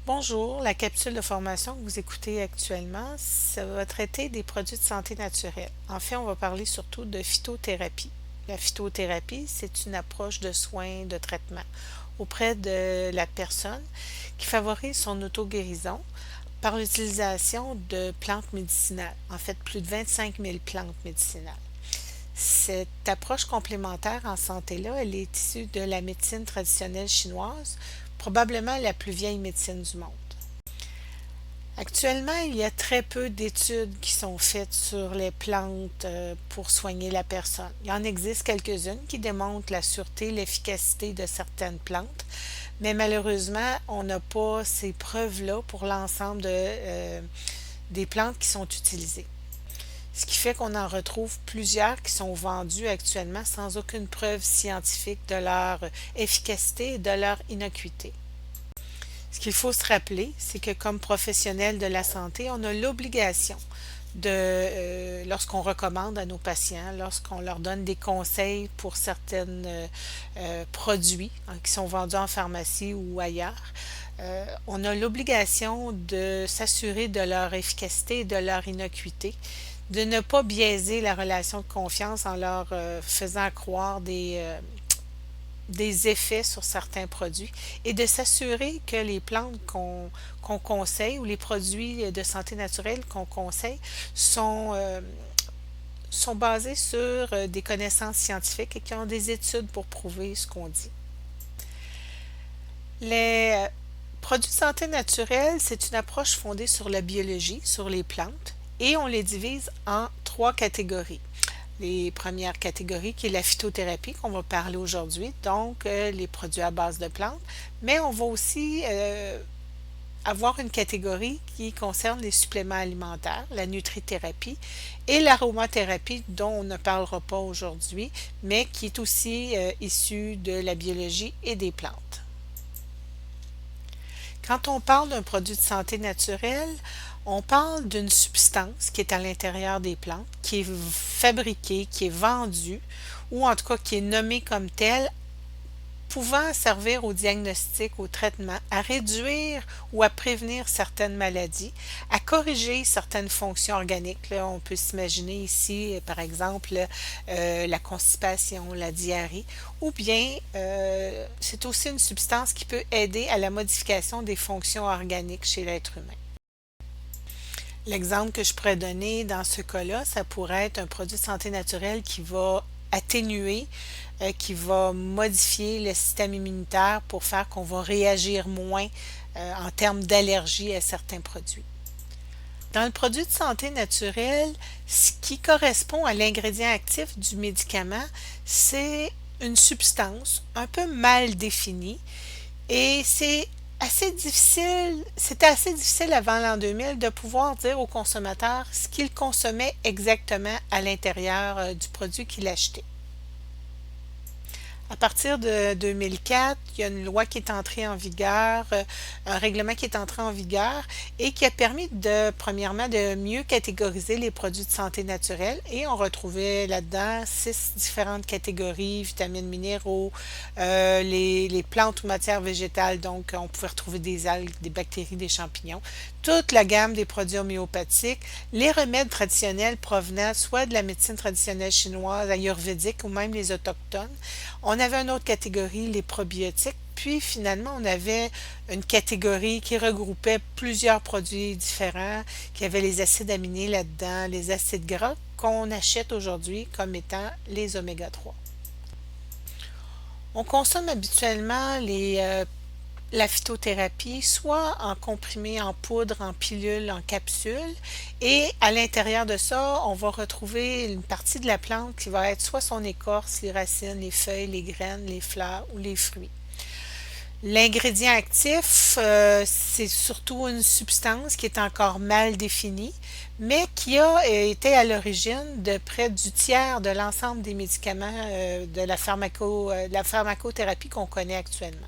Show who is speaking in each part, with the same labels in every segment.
Speaker 1: Bonjour, la capsule de formation que vous écoutez actuellement, ça va traiter des produits de santé naturelle. En fait, on va parler surtout de phytothérapie. La phytothérapie, c'est une approche de soins, de traitement auprès de la personne qui favorise son auto-guérison par l'utilisation de plantes médicinales. En fait, plus de 25 000 plantes médicinales. Cette approche complémentaire en santé-là, elle est issue de la médecine traditionnelle chinoise, probablement la plus vieille médecine du monde. Actuellement, il y a très peu d'études qui sont faites sur les plantes pour soigner la personne. Il en existe quelques-unes qui démontrent la sûreté, l'efficacité de certaines plantes, mais malheureusement, on n'a pas ces preuves-là pour l'ensemble des plantes qui sont utilisées. Ce qui fait qu'on en retrouve plusieurs qui sont vendues actuellement sans aucune preuve scientifique de leur efficacité et de leur innocuité. Ce qu'il faut se rappeler, c'est que comme professionnel de la santé, on a l'obligation lorsqu'on recommande à nos patients, lorsqu'on leur donne des conseils pour certains produits qui sont vendus en pharmacie ou ailleurs, on a l'obligation de s'assurer de leur efficacité et de leur innocuité, de ne pas biaiser la relation de confiance en leur faisant croire des effets sur certains produits et de s'assurer que les plantes qu'on conseille ou les produits de santé naturelle qu'on conseille sont basés sur des connaissances scientifiques et qui ont des études pour prouver ce qu'on dit. Les produits de santé naturelle, c'est une approche fondée sur la biologie, sur les plantes, et on les divise en trois catégories. Les premières catégories qui est la phytothérapie qu'on va parler aujourd'hui, donc les produits à base de plantes, mais on va aussi avoir une catégorie qui concerne les suppléments alimentaires, la nutrithérapie et l'aromathérapie dont on ne parlera pas aujourd'hui, mais qui est aussi issue de la biologie et des plantes. Quand on parle d'un produit de santé naturelle, on parle d'une substance qui est à l'intérieur des plantes, qui est fabriquée, qui est vendue, ou en tout cas qui est nommée comme telle, pouvant servir au diagnostic, au traitement, à réduire ou à prévenir certaines maladies, à corriger certaines fonctions organiques. Là, on peut s'imaginer ici, par exemple, la constipation, la diarrhée, ou bien c'est aussi une substance qui peut aider à la modification des fonctions organiques chez l'être humain. L'exemple que je pourrais donner dans ce cas-là, ça pourrait être un produit de santé naturelle qui va atténuer, qui va modifier le système immunitaire pour faire qu'on va réagir moins en termes d'allergie à certains produits. Dans le produit de santé naturelle, ce qui correspond à l'ingrédient actif du médicament, c'est une substance un peu mal définie et c'était assez difficile avant l'an 2000 de pouvoir dire au consommateur ce qu'il consommait exactement à l'intérieur du produit qu'il achetait. À partir de 2004, il y a une loi qui est entrée en vigueur, un règlement qui est entré en vigueur et qui a permis premièrement, de mieux catégoriser les produits de santé naturelle et on retrouvait là-dedans 6 différentes catégories, vitamines, minéraux, les plantes ou matières végétales, donc on pouvait retrouver des algues, des bactéries, des champignons, toute la gamme des produits homéopathiques, les remèdes traditionnels provenant soit de la médecine traditionnelle chinoise, ayurvédique ou même les autochtones. On avait une autre catégorie, les probiotiques, puis finalement, on avait une catégorie qui regroupait plusieurs produits différents, qui avait les acides aminés là-dedans, les acides gras qu'on achète aujourd'hui comme étant les oméga 3. On consomme habituellement la phytothérapie, soit en comprimé, en poudre, en pilule, en capsule. Et à l'intérieur de ça, on va retrouver une partie de la plante qui va être soit son écorce, les racines, les feuilles, les graines, les fleurs ou les fruits. L'ingrédient actif, c'est surtout une substance qui est encore mal définie, mais qui a été à l'origine de près du tiers de l'ensemble des médicaments de la pharmacothérapie qu'on connaît actuellement.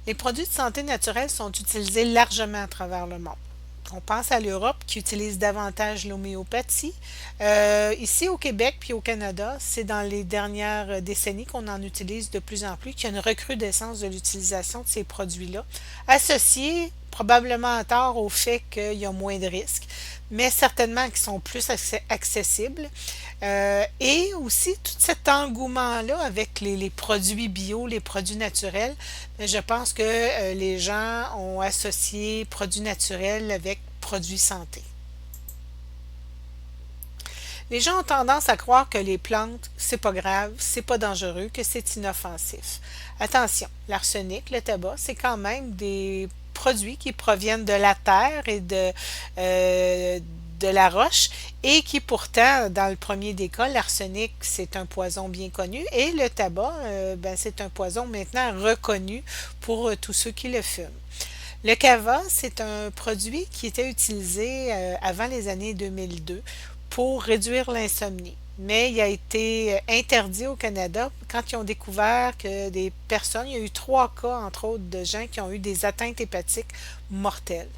Speaker 1: Les produits de santé naturelle sont utilisés largement à travers le monde. On pense à l'Europe qui utilise davantage l'homéopathie. Ici au Québec puis au Canada, c'est dans les dernières décennies qu'on en utilise de plus en plus, qu'il y a une recrudescence de l'utilisation de ces produits-là, associés probablement tort au fait qu'il y a moins de risques, mais certainement qu'ils sont plus accessibles. Et aussi, tout cet engouement-là avec les produits bio, les produits naturels, je pense que les gens ont associé produits naturels avec produits santé. Les gens ont tendance à croire que les plantes, c'est pas grave, c'est pas dangereux, que c'est inoffensif. Attention, l'arsenic, le tabac, c'est quand même des produits qui proviennent de la terre et de la roche et qui pourtant, dans le premier des cas, l'arsenic, c'est un poison bien connu et le tabac, ben, c'est un poison maintenant reconnu pour tous ceux qui le fument. Le cava, c'est un produit qui était utilisé avant les années 2002 pour réduire l'insomnie. Mais il a été interdit au Canada quand ils ont découvert que des personnes, il y a eu 3 cas, entre autres, de gens qui ont eu des atteintes hépatiques mortelles.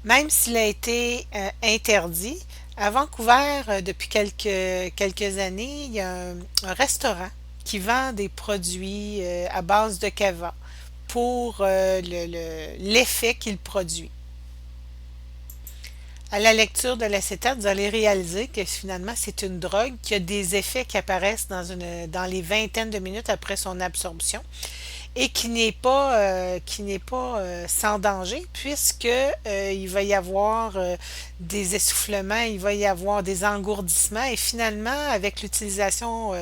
Speaker 1: Même s'il a été interdit, à Vancouver, depuis quelques années, il y a un restaurant qui vend des produits à base de cava pour l'effet qu'il produit. À la lecture de l'acétate, vous allez réaliser que finalement, c'est une drogue qui a des effets qui apparaissent dans les vingtaines de minutes après son absorption et qui n'est pas sans danger puisque il va y avoir des essoufflements, il va y avoir des engourdissements et finalement, avec l'utilisation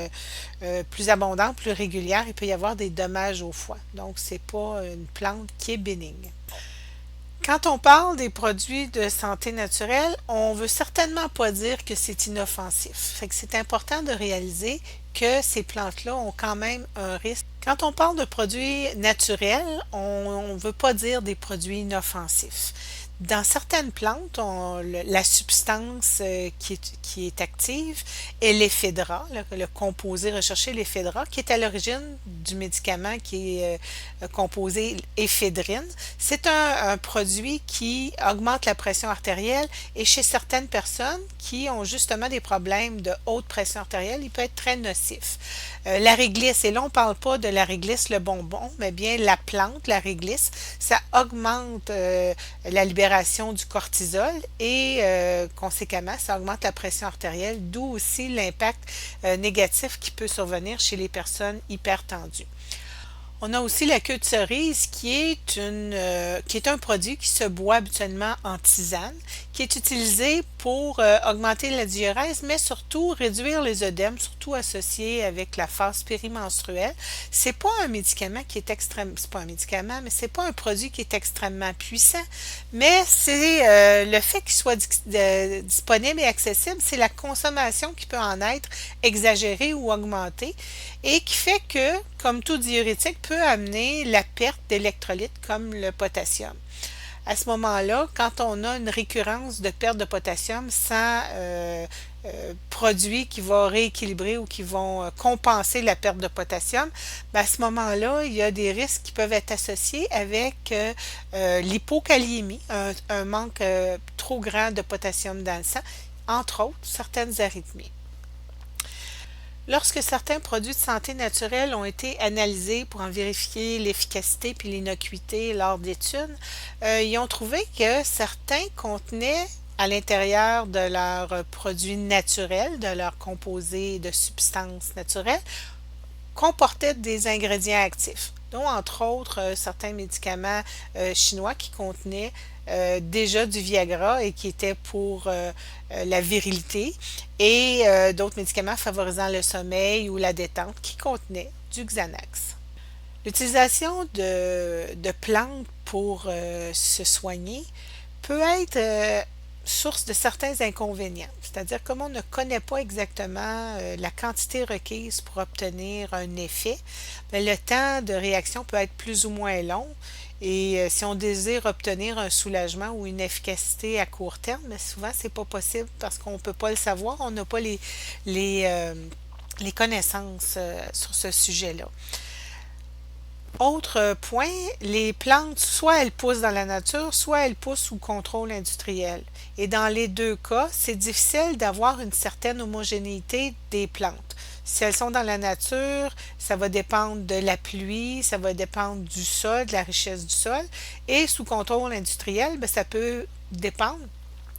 Speaker 1: plus abondante, plus régulière, il peut y avoir des dommages au foie. Donc, c'est pas une plante qui est bénigne. Quand on parle des produits de santé naturelle, on veut certainement pas dire que c'est inoffensif. Fait que c'est important de réaliser que ces plantes-là ont quand même un risque. Quand on parle de produits naturels, on ne veut pas dire des produits inoffensifs. Dans certaines plantes, la substance qui est active est l'éphédra, le composé recherché, l'éphédra, qui est à l'origine du médicament qui est composé éphédrine. C'est un produit qui augmente la pression artérielle et chez certaines personnes qui ont justement des problèmes de haute pression artérielle, il peut être très nocif. La réglisse, et là on ne parle pas de la réglisse, le bonbon, mais bien la plante, la réglisse, ça augmente la libération du cortisol et conséquemment, ça augmente la pression artérielle, d'où aussi l'impact négatif qui peut survenir chez les personnes hypertendues. On a aussi la queue de cerise qui est un produit qui se boit habituellement en tisane, qui est utilisé pour augmenter la diurèse, mais surtout réduire les œdèmes, surtout associés avec la phase périmenstruelle. C'est pas un médicament qui est c'est pas un médicament, mais c'est pas un produit qui est extrêmement puissant, mais c'est le fait qu'il soit disponible et accessible, c'est la consommation qui peut en être exagérée ou augmentée et qui fait que, comme tout diurétique, peut amener la perte d'électrolytes comme le potassium. À ce moment-là, quand on a une récurrence de perte de potassium sans produits qui vont rééquilibrer ou qui vont compenser la perte de potassium, ben à ce moment-là, il y a des risques qui peuvent être associés avec l'hypokaliémie, un manque trop grand de potassium dans le sang, entre autres certaines arythmies. Lorsque certains produits de santé naturelle ont été analysés pour en vérifier l'efficacité puis l'innocuité lors d'études, ils ont trouvé que certains contenaient à l'intérieur de leurs produits naturels, de leurs composés de substances naturelles, comportaient des ingrédients actifs, dont entre autres certains médicaments chinois qui contenaient déjà du Viagra et qui étaient pour la virilité et d'autres médicaments favorisant le sommeil ou la détente qui contenaient du Xanax. L'utilisation de plantes pour se soigner peut être source de certains inconvénients. C'est-à-dire, comme on ne connaît pas exactement la quantité requise pour obtenir un effet, bien, le temps de réaction peut être plus ou moins long. Et si on désire obtenir un soulagement ou une efficacité à court terme, mais souvent, c'est pas possible parce qu'on ne peut pas le savoir, on n'a pas les connaissances sur ce sujet-là. Autre point, les plantes, soit elles poussent dans la nature, soit elles poussent sous contrôle industriel. Et dans les deux cas, c'est difficile d'avoir une certaine homogénéité des plantes. Si elles sont dans la nature, ça va dépendre de la pluie, ça va dépendre du sol, de la richesse du sol. Et sous contrôle industriel, bien, ça peut dépendre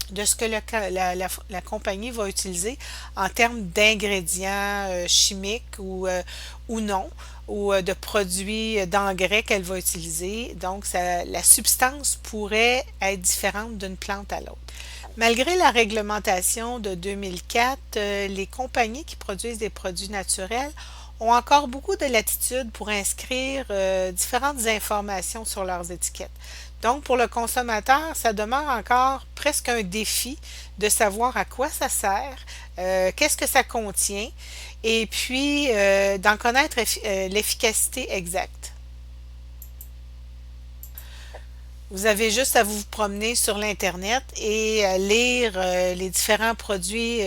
Speaker 1: de ce que la compagnie va utiliser en termes d'ingrédients chimiques ou non, ou de produits d'engrais qu'elle va utiliser. Donc, la substance pourrait être différente d'une plante à l'autre. Malgré la réglementation de 2004, les compagnies qui produisent des produits naturels ont encore beaucoup de latitude pour inscrire différentes informations sur leurs étiquettes. Donc, pour le consommateur, ça demeure encore presque un défi de savoir à quoi ça sert, qu'est-ce que ça contient, et puis d'en connaître l'efficacité exacte. Vous avez juste à vous promener sur l'Internet et lire les différents produits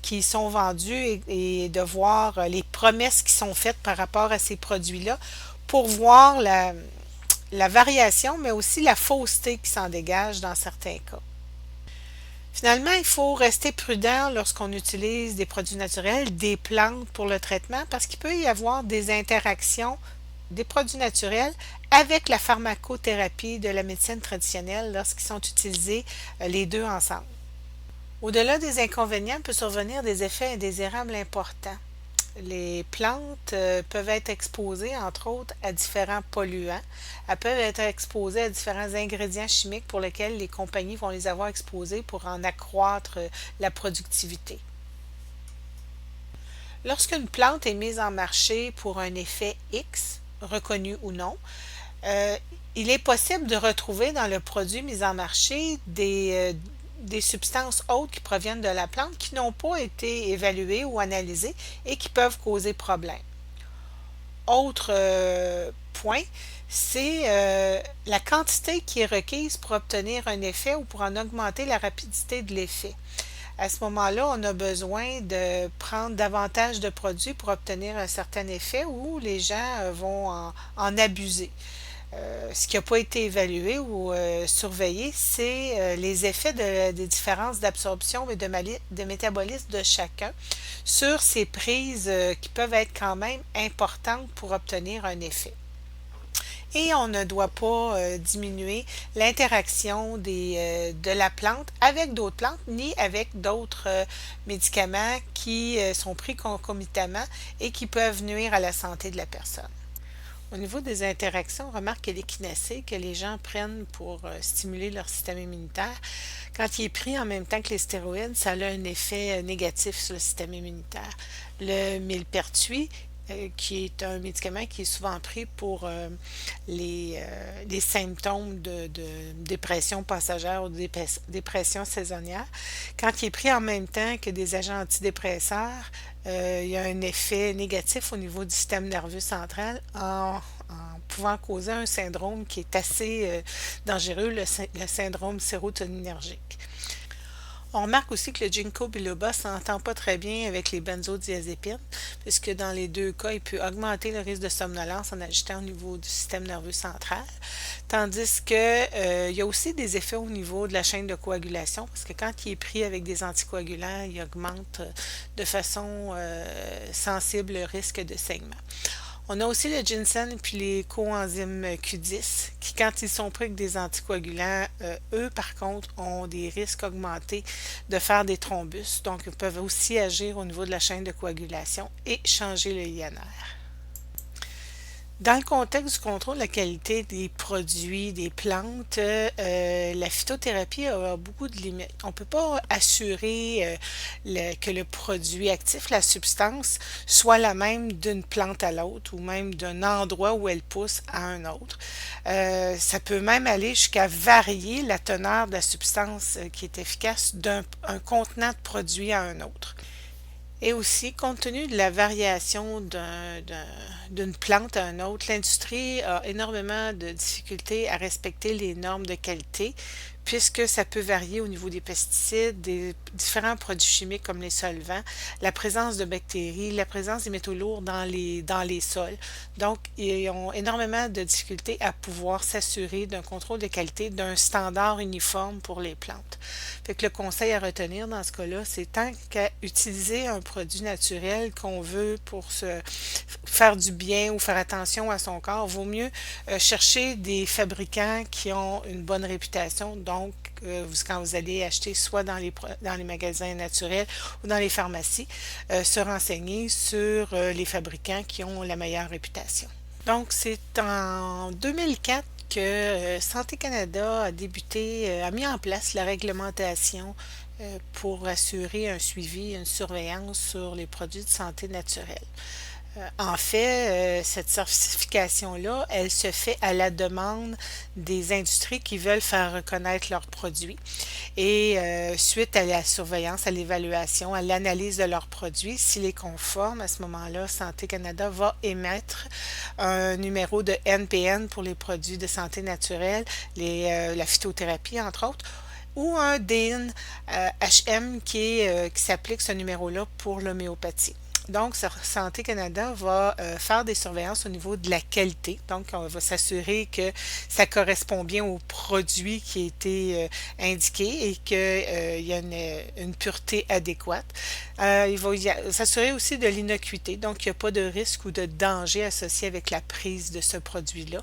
Speaker 1: qui y sont vendus et de voir les promesses qui sont faites par rapport à ces produits-là pour voir la variation, mais aussi la fausseté qui s'en dégage dans certains cas. Finalement, il faut rester prudent lorsqu'on utilise des produits naturels, des plantes pour le traitement, parce qu'il peut y avoir des interactions des produits naturels avec la pharmacothérapie de la médecine traditionnelle lorsqu'ils sont utilisés les deux ensemble. Au-delà des inconvénients, peut survenir des effets indésirables importants. Les plantes peuvent être exposées, entre autres, à différents polluants. Elles peuvent être exposées à différents ingrédients chimiques pour lesquels les compagnies vont les avoir exposés pour en accroître la productivité. Lorsqu'une plante est mise en marché pour un effet X, reconnu ou non, euh, il est possible de retrouver dans le produit mis en marché des substances autres qui proviennent de la plante qui n'ont pas été évaluées ou analysées et qui peuvent causer problème. Autre point, c'est la quantité qui est requise pour obtenir un effet ou pour en augmenter la rapidité de l'effet. À ce moment-là, on a besoin de prendre davantage de produits pour obtenir un certain effet ou les gens vont en abuser. Ce qui n'a pas été évalué ou surveillé, c'est les effets des différences d'absorption et de métabolisme de chacun sur ces prises qui peuvent être quand même importantes pour obtenir un effet. Et on ne doit pas diminuer l'interaction de la plante avec d'autres plantes ni avec d'autres médicaments qui sont pris concomitamment et qui peuvent nuire à la santé de la personne. Au niveau des interactions, on remarque que l'échinacée que les gens prennent pour stimuler leur système immunitaire, quand il est pris en même temps que les stéroïdes, ça a un effet négatif sur le système immunitaire. Le millepertuis, qui est un médicament qui est souvent pris pour les symptômes de dépression passagère ou de dépression saisonnière. Quand il est pris en même temps que des agents antidépresseurs, il y a un effet négatif au niveau du système nerveux central en pouvant causer un syndrome qui est assez dangereux, le syndrome sérotoninergique. On remarque aussi que le ginkgo biloba s'entend pas très bien avec les benzodiazépines, puisque dans les deux cas, il peut augmenter le risque de somnolence en agitant au niveau du système nerveux central, tandis que il y a aussi des effets au niveau de la chaîne de coagulation, parce que quand il est pris avec des anticoagulants, il augmente de façon sensible le risque de saignement. On a aussi le ginseng puis les coenzymes Q10 qui, quand ils sont pris avec des anticoagulants, eux, par contre, ont des risques augmentés de faire des thrombus. Donc, ils peuvent aussi agir au niveau de la chaîne de coagulation et changer le INR. Dans le contexte du contrôle de la qualité des produits, des plantes, la phytothérapie a beaucoup de limites. On ne peut pas assurer que le produit actif, la substance, soit la même d'une plante à l'autre ou même d'un endroit où elle pousse à un autre. Ça peut même aller jusqu'à varier la teneur de la substance qui est efficace d'un contenant de produit à un autre. Et aussi, compte tenu de la variation d'une plante à une autre, l'industrie a énormément de difficultés à respecter les normes de qualité, puisque ça peut varier au niveau des pesticides, des différents produits chimiques comme les solvants, la présence de bactéries, la présence des métaux lourds dans les sols. Donc, ils ont énormément de difficultés à pouvoir s'assurer d'un contrôle de qualité, d'un standard uniforme pour les plantes. Fait que le conseil à retenir dans ce cas-là, c'est tant qu'à utiliser un produit naturel qu'on veut pour se faire du bien ou faire attention à son corps, vaut mieux chercher des fabricants qui ont une bonne réputation. Donc, quand vous allez acheter soit dans les magasins naturels ou dans les pharmacies, se renseigner sur les fabricants qui ont la meilleure réputation. Donc, c'est en 2004 que Santé Canada a a mis en place la réglementation pour assurer un suivi, une surveillance sur les produits de santé naturelle. En fait, cette certification-là, elle se fait à la demande des industries qui veulent faire reconnaître leurs produits. Et suite à la surveillance, à l'évaluation, à l'analyse de leurs produits, s'il est conforme, à ce moment-là, Santé Canada va émettre un numéro de NPN pour les produits de santé naturelle, la phytothérapie, entre autres, ou un DIN HM qui s'applique ce numéro-là pour l'homéopathie. Donc, Santé Canada va faire des surveillances au niveau de la qualité. Donc, on va s'assurer que ça correspond bien au produit qui a été indiqué et qu'il y a une pureté adéquate. Il va s'assurer aussi de l'innocuité. Donc, il n'y a pas de risque ou de danger associé avec la prise de ce produit-là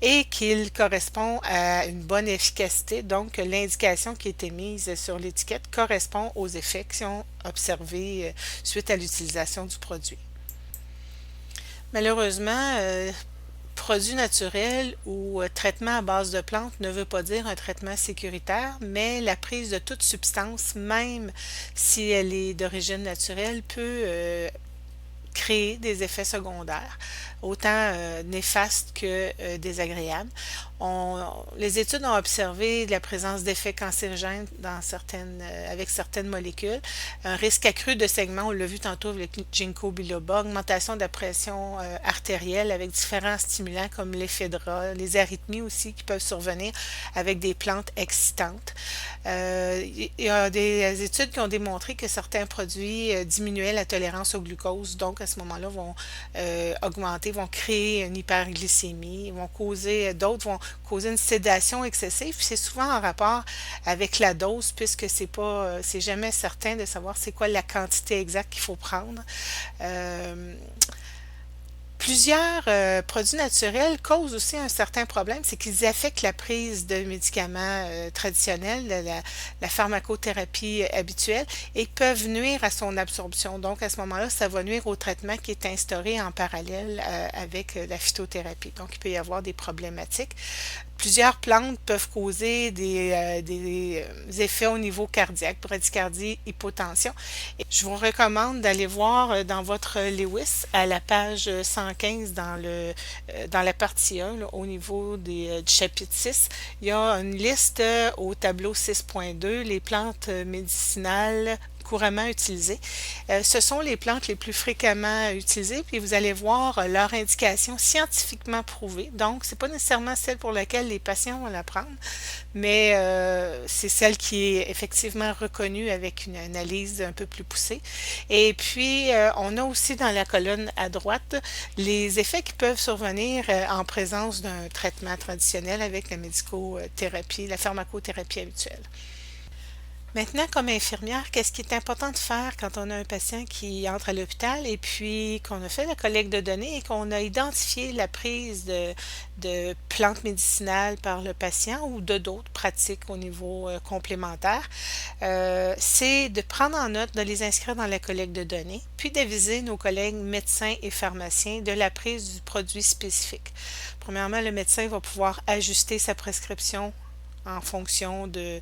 Speaker 1: et qu'il correspond à une bonne efficacité. Donc, l'indication qui est émise sur l'étiquette correspond aux effets qui sont observés suite à l'utilisation du produit. Malheureusement, produit naturel ou traitement à base de plantes ne veut pas dire un traitement sécuritaire, mais la prise de toute substance, même si elle est d'origine naturelle, peut créer des effets secondaires, autant néfastes que désagréables. Les études ont observé la présence d'effets cancérigènes avec certaines molécules, un risque accru de saignement, on l'a vu tantôt avec le ginkgo biloba, augmentation de la pression artérielle avec différents stimulants comme l'éphédra, les arythmies aussi qui peuvent survenir avec des plantes excitantes. Il y a des études qui ont démontré que certains produits diminuaient la tolérance au glucose, donc à ce moment-là vont augmenter, vont créer une hyperglycémie, d'autres vont causer une sédation excessive. C'est souvent en rapport avec la dose puisque c'est jamais certain de savoir c'est quoi la quantité exacte qu'il faut prendre. Plusieurs produits naturels causent aussi un certain problème, c'est qu'ils affectent la prise de médicaments traditionnels, la pharmacothérapie habituelle, et peuvent nuire à son absorption. Donc, à ce moment-là, ça va nuire au traitement qui est instauré en parallèle avec la phytothérapie. Donc, il peut y avoir des problématiques. Plusieurs plantes peuvent causer des effets au niveau cardiaque, bradycardie, hypotension. Et je vous recommande d'aller voir dans votre Lewis à la page 115 dans la partie 1, là, au niveau du chapitre 6. Il y a une liste au tableau 6.2, les plantes médicinales couramment utilisées. Ce sont les plantes les plus fréquemment utilisées, puis vous allez voir leur indication scientifiquement prouvée. Donc, c'est pas nécessairement celle pour laquelle les patients vont la prendre, mais c'est celle qui est effectivement reconnue avec une analyse un peu plus poussée. Et puis, on a aussi dans la colonne à droite les effets qui peuvent survenir en présence d'un traitement traditionnel avec la médicothérapie, la pharmacothérapie habituelle. Maintenant, comme infirmière, qu'est-ce qui est important de faire quand on a un patient qui entre à l'hôpital et puis qu'on a fait la collecte de données et qu'on a identifié la prise de plantes médicinales par le patient ou de d'autres pratiques au niveau complémentaire, c'est de prendre en note, de les inscrire dans la collecte de données, puis d'aviser nos collègues médecins et pharmaciens de la prise du produit spécifique. Premièrement, le médecin va pouvoir ajuster sa prescription en fonction de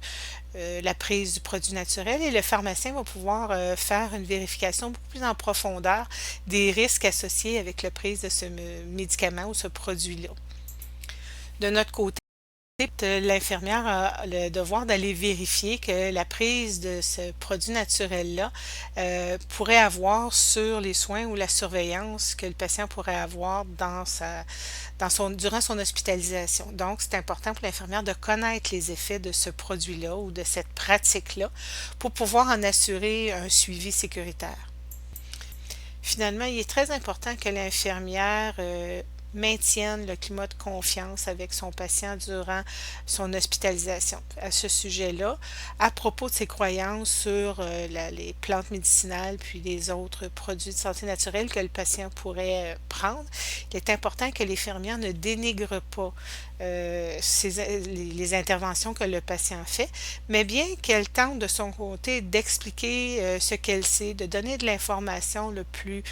Speaker 1: la prise du produit naturel et le pharmacien va pouvoir faire une vérification beaucoup plus en profondeur des risques associés avec la prise de ce médicament ou ce produit-là. De notre côté, L'infirmière a le devoir d'aller vérifier que la prise de ce produit naturel-là pourrait avoir sur les soins ou la surveillance que le patient pourrait avoir durant son hospitalisation. Donc, c'est important pour l'infirmière de connaître les effets de ce produit-là ou de cette pratique-là pour pouvoir en assurer un suivi sécuritaire. Finalement, il est très important que l'infirmière maintienne le climat de confiance avec son patient durant son hospitalisation. À ce sujet-là, à propos de ses croyances sur les plantes médicinales puis les autres produits de santé naturelle que le patient pourrait prendre, il est important que l'infirmière ne dénigre pas les interventions que le patient fait, mais bien qu'elle tente de son côté d'expliquer ce qu'elle sait, de donner de l'information le plus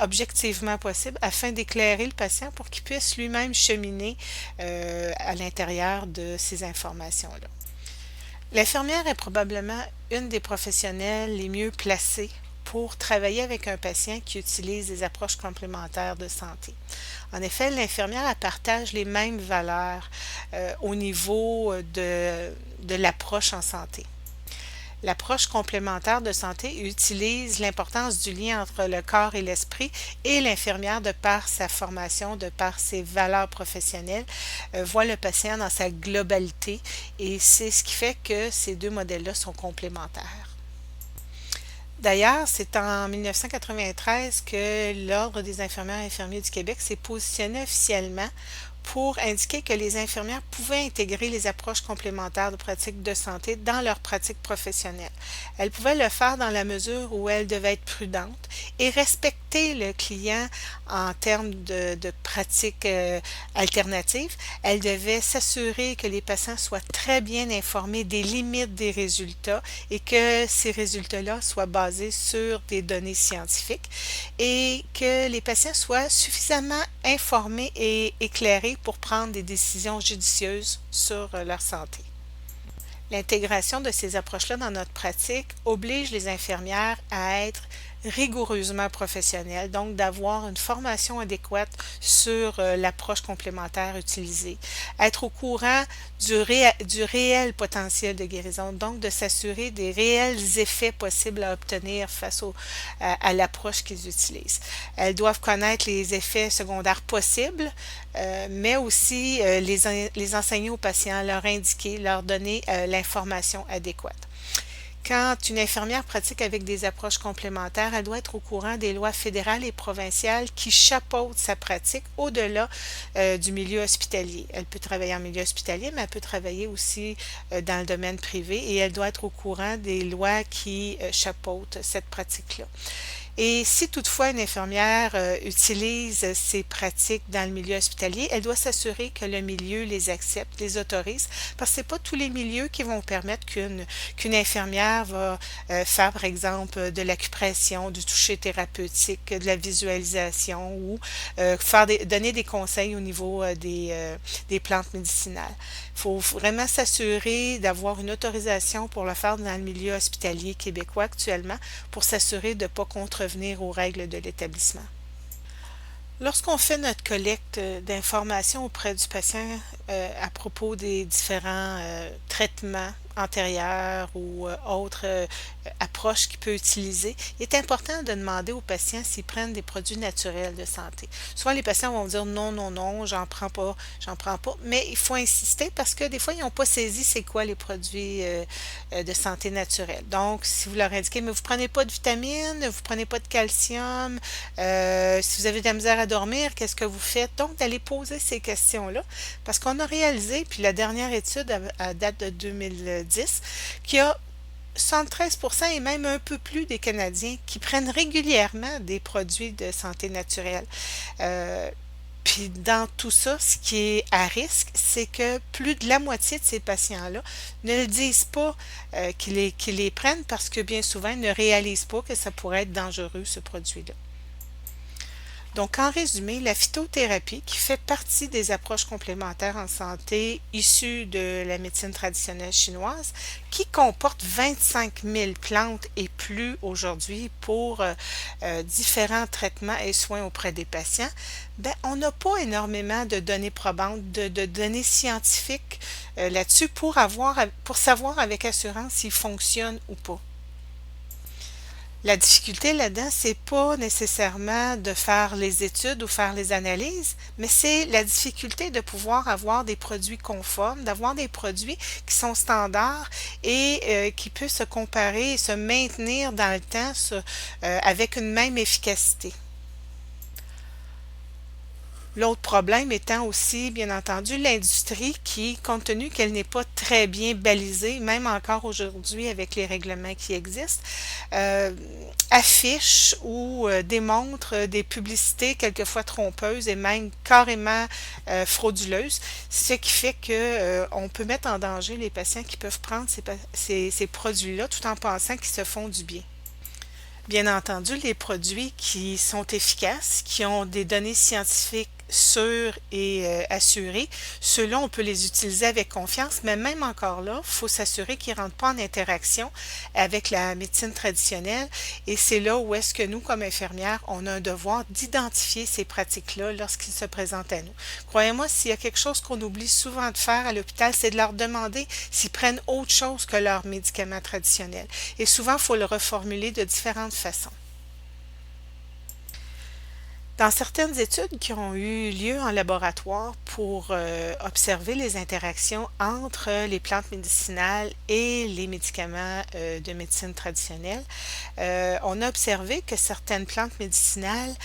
Speaker 1: objectivement possible afin d'éclairer le patient pour qu'il puisse lui-même cheminer à l'intérieur de ces informations-là. L'infirmière est probablement une des professionnels les mieux placées pour travailler avec un patient qui utilise des approches complémentaires de santé. En effet, l'infirmière elle partage les mêmes valeurs au niveau de l'approche en santé. L'approche complémentaire de santé utilise l'importance du lien entre le corps et l'esprit et l'infirmière, de par sa formation, de par ses valeurs professionnelles, voit le patient dans sa globalité et c'est ce qui fait que ces deux modèles-là sont complémentaires. D'ailleurs, c'est en 1993 que l'Ordre des infirmières et infirmiers du Québec s'est positionné officiellement pour indiquer que les infirmières pouvaient intégrer les approches complémentaires de pratiques de santé dans leur pratique professionnelle. Elles pouvaient le faire dans la mesure où elles devaient être prudentes et respecter le client en termes de pratiques alternatives. Elles devaient s'assurer que les patients soient très bien informés des limites des résultats et que ces résultats-là soient basés sur des données scientifiques et que les patients soient suffisamment informés et éclairés pour prendre des décisions judicieuses sur leur santé. L'intégration de ces approches-là dans notre pratique oblige les infirmières à être rigoureusement professionnelles, donc d'avoir une formation adéquate sur l'approche complémentaire utilisée, être au courant du réel potentiel de guérison, donc de s'assurer des réels effets possibles à obtenir face à l'approche qu'ils utilisent. Elles doivent connaître les effets secondaires possibles, mais aussi les enseigner aux patients, leur indiquer, leur donner l'information adéquate. Quand une infirmière pratique avec des approches complémentaires, elle doit être au courant des lois fédérales et provinciales qui chapeautent sa pratique au-delà du milieu hospitalier. Elle peut travailler en milieu hospitalier, mais elle peut travailler aussi dans le domaine privé et elle doit être au courant des lois qui chapeautent cette pratique-là. Et si toutefois une infirmière utilise ces pratiques dans le milieu hospitalier, elle doit s'assurer que le milieu les accepte, les autorise, parce que ce n'est pas tous les milieux qui vont permettre qu'une infirmière va faire, par exemple, de l'acupression, du toucher thérapeutique, de la visualisation ou donner des conseils au niveau des plantes médicinales. Il faut vraiment s'assurer d'avoir une autorisation pour le faire dans le milieu hospitalier québécois actuellement pour s'assurer de ne pas contrevenir aux règles de l'établissement. Lorsqu'on fait notre collecte d'informations auprès du patient à propos des différents traitements antérieurs ou autres approches qu'il peut utiliser, il est important de demander aux patients s'ils prennent des produits naturels de santé. Souvent, les patients vont dire non, non, non, j'en prends pas, mais il faut insister parce que des fois, ils n'ont pas saisi c'est quoi les produits de santé naturelle. Donc, si vous leur indiquez, mais vous ne prenez pas de vitamines, vous ne prenez pas de calcium, si vous avez de la misère à dormir, qu'est-ce que vous faites? Donc, d'aller poser ces questions-là, parce qu'on a réalisé, puis la dernière étude à date de 2010, qu'il y a 73% et même un peu plus des Canadiens qui prennent régulièrement des produits de santé naturelle. Puis dans tout ça, ce qui est à risque, c'est que plus de la moitié de ces patients-là ne le disent pas qu'ils les prennent parce que bien souvent, ils ne réalisent pas que ça pourrait être dangereux, ce produit-là. Donc, en résumé, la phytothérapie, qui fait partie des approches complémentaires en santé issues de la médecine traditionnelle chinoise, qui comporte 25 000 plantes et plus aujourd'hui pour différents traitements et soins auprès des patients, ben, on n'a pas énormément de données probantes, de données scientifiques là-dessus pour savoir avec assurance s'il fonctionne ou pas. La difficulté là-dedans, c'est pas nécessairement de faire les études ou faire les analyses, mais c'est la difficulté de pouvoir avoir des produits conformes, d'avoir des produits qui sont standards et qui peuvent se comparer et se maintenir dans le temps avec une même efficacité. L'autre problème étant aussi, bien entendu, l'industrie qui, compte tenu qu'elle n'est pas très bien balisée, même encore aujourd'hui avec les règlements qui existent, euh, affiche ou démontre des publicités quelquefois trompeuses et même carrément frauduleuses, ce qui fait que on peut mettre en danger les patients qui peuvent prendre ces produits-là tout en pensant qu'ils se font du bien. Bien entendu, les produits qui sont efficaces, qui ont des données scientifiques sûres et assurées, ceux-là, on peut les utiliser avec confiance, mais même encore là, il faut s'assurer qu'ils ne rentrent pas en interaction avec la médecine traditionnelle. Et c'est là où est-ce que nous, comme infirmières, on a un devoir d'identifier ces pratiques-là lorsqu'ils se présentent à nous. Croyez-moi, s'il y a quelque chose qu'on oublie souvent de faire à l'hôpital, c'est de leur demander s'ils prennent autre chose que leurs médicaments traditionnels. Et souvent, il faut le reformuler de différentes façons. Dans certaines études qui ont eu lieu en laboratoire pour observer les interactions entre les plantes médicinales et les médicaments de médecine traditionnelle, on a observé que certaines plantes médicinales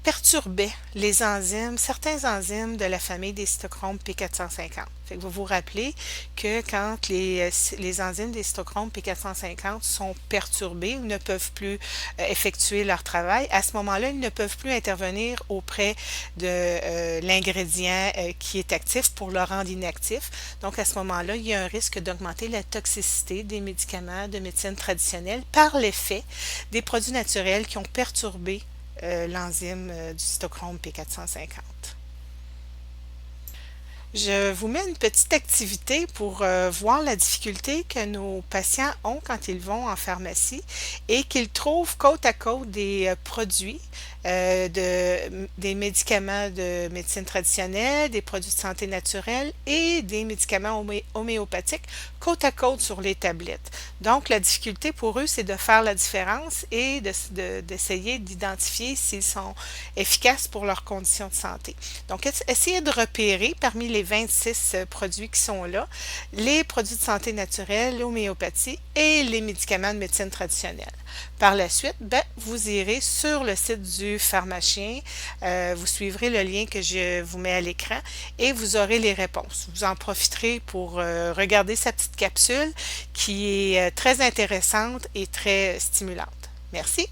Speaker 1: perturbait les enzymes, certains enzymes de la famille des cytochromes P450. Fait que vous vous rappelez que quand les enzymes des cytochromes P450 sont perturbés ou ne peuvent plus effectuer leur travail, à ce moment-là, ils ne peuvent plus intervenir auprès de l'ingrédient qui est actif pour le rendre inactif. Donc, à ce moment-là, il y a un risque d'augmenter la toxicité des médicaments de médecine traditionnelle par l'effet des produits naturels qui ont perturbé l'enzyme du cytochrome P450. Je vous mets une petite activité pour voir la difficulté que nos patients ont quand ils vont en pharmacie et qu'ils trouvent côte à côte des produits, des médicaments de médecine traditionnelle, des produits de santé naturelle et des médicaments homéopathiques côte à côte sur les tablettes. Donc, la difficulté pour eux, c'est de faire la différence et d'essayer d'identifier s'ils sont efficaces pour leurs conditions de santé. Donc, essayez de repérer parmi les 26 produits qui sont là, les produits de santé naturelle, l'homéopathie et les médicaments de médecine traditionnelle. Par la suite, vous irez sur le site du pharmacien, vous suivrez le lien que je vous mets à l'écran et vous aurez les réponses. Vous en profiterez pour regarder sa petite capsule qui est très intéressante et très stimulante. Merci.